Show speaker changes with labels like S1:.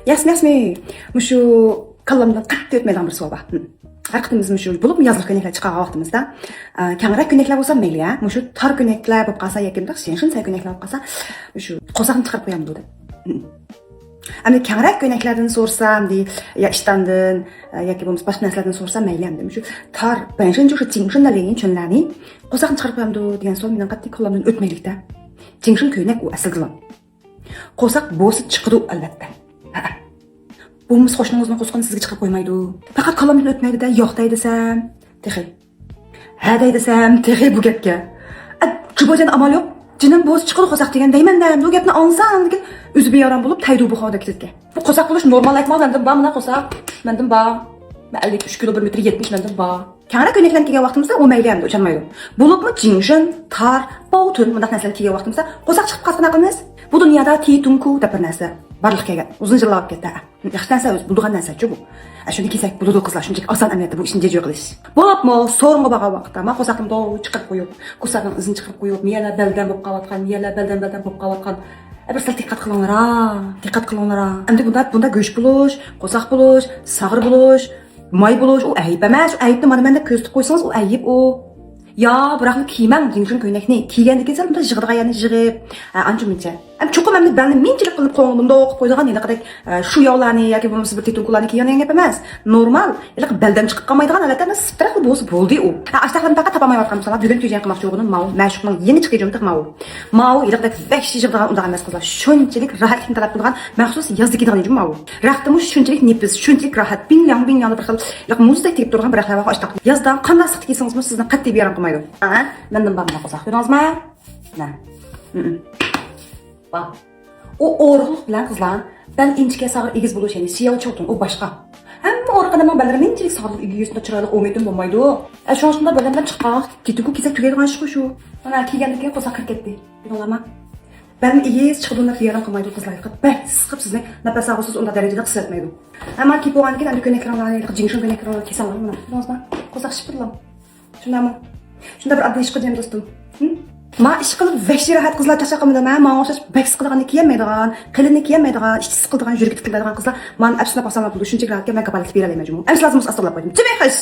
S1: Yasmi. Mushu kallamdan qattiq o'tmaydigan bir savol bor. Vaqtimiz mushu bo'lib yozliq ko'ylaklar chiqqan vaqtimizda, kangroq ko'ylaklar bo'lsa mayli, mushu tor ko'ylaklar bo'lib qolsa yoki bunday shay ko'ylaklar bo'lib qolsa, mushu qo'saqni chiqarib qo'yamiz dedi. Endi kangroq ko'ylaklardan so'rsam, ya ishtandan yoki bo'lmasa boshqa narsalardan so'rsam mayli endi. Mushu tor, banshuncha o'sha jingshin degan chunlarning qo'saqni chiqarib qo'yamiz degan savol mendan qattiq qallamdan o'tmaylikda. Jingshin ko'ylak u asl gilon. Qo'saq bo'si chiqdi albatta. Bo'lmasa qo'shningizning qo'sqini sizga chiqarib qo'ymaydi. Faqat qalamdan o'tmaydi-da, yo'qday desam, texi. Haday desam, texi bu gapga. Jubojan amal yo'q. Jinim bo'z chiqadi qo'saq degan deyman-da, bu gapni olsam, lekin o'zi beyoram bo'lib taydu bu xoda ketga. Bu qo'saq bo'lish normal aytmoqdan ba, mana qo'saq. Mendan ba. 53 kilo 1 metr 70 mendan ba. Kangroq ko'ylaklar kiygan vaqtimizda u mayli endi o'chanmaydi. Bo'libmi jinshin, tar, botun bunday narsalar kiygan vaqtimizda qo'saq chiqib qolsa nima qilamiz? Bu dunyoda titunku deb bir narsa barliq kelgan. Uzun yillar ketdi. Yaxshi narsa o'zi bulgan narsa-ku bu. Shuni kiysak bo'ladi qizlar, shunchaki oson amaliyotda bu ishni jo'j qilish. Bo'libmi so'ringa borgan vaqtda men qo'saqimni do'q chiqarib qo'yib, qo'saqning izini chiqarib qo'yib, miyalar beldan bo'lib qolayotgan, miyalar beldan bo'lib qolayotgan. Bir sal diqqat qilinglar. Diqqat qilinglar. Endi bunda go'sht bo'lish, qo'saq bo'lish, sag'ir bo'lish, may bo'lish u ayib emas. Ayibni mana menda ko'z tutib qo'ysangiz u ayib u. Ya, biroq kiymang jingshin ko'ylakni. Kiygandan keyin bunda yig'digan yana yig'ib, ancha-muncha. Cho'qim endi belni minchilik qilib qo'ygan bunda o'qib qo'ygan endi qadar shu yog'larni yoki bo'lmasa bir titunkularni kiygan gap emas. Normal. Ya'ni beldan chiqib qolmaydigan holatda sitraq bo'lsa bo'ldi u. Ashtaqlarni faqat topamayotgan misollar bugun ko'jang qilmoqchi bo'lganim mau, mashqning yeni chiqqan jo'mtiq mau. Mau yilqidek vahshiy yig'digan undan emas qizlar. Shunchalik rohatlikni talab qilgan maxsus yozdikdan jum mau. Raqtimi shunchalik nefis, shunchalik rohat, binyan bir xil muzdek tegib turgan bir raqtlar ashtaq. Yozdan qanday siqib kiysangiz sizni qat'iy beram qilmaydi. Mendan bana qo'saq ko'rdingizmi? Na. Bak. O o'rg'uq bilan qizlar, ben inchga sag'ir egiz bo'lish, ya'ni siyov cho'tin, u boshqa. Hamma orqadan men ballar minchilik sag'ir yuzida chiroyli o'midim bo'lmaydi. Shuningdek bilan chiqqan, titunku kiysak tugaydigan shu. Mana kiygandan keyin qo'saq kirib ketdi. Bilinglarmi? Ben egiz chiqdilar yaram qilmaydi qizlar. Ben siqib sizni nafas olasiz unda darajada hisoblaydi. Ammo kiyib olgandan keyin endi ko'ylaklarni, jinshin ko'ylaklarni kiysalar mana. Bilingizmi? Qo'saq shipirlam. Shundami? Shunda bir addiy ish qildim do'stim. Ma ish qilib vahshiy rohat qizlar chaqaqimda men o'xshash beks qilganni kiymaydigan, qilinni kiymaydigan, ish qiladigan, yurib ketadigan qizlar men afsuslanib qolsam bo'ldi. Shunchaki rohatga men kapolatlik bera olmayman. Emas lazım astag'firullah qo'ydim. Jimay qish.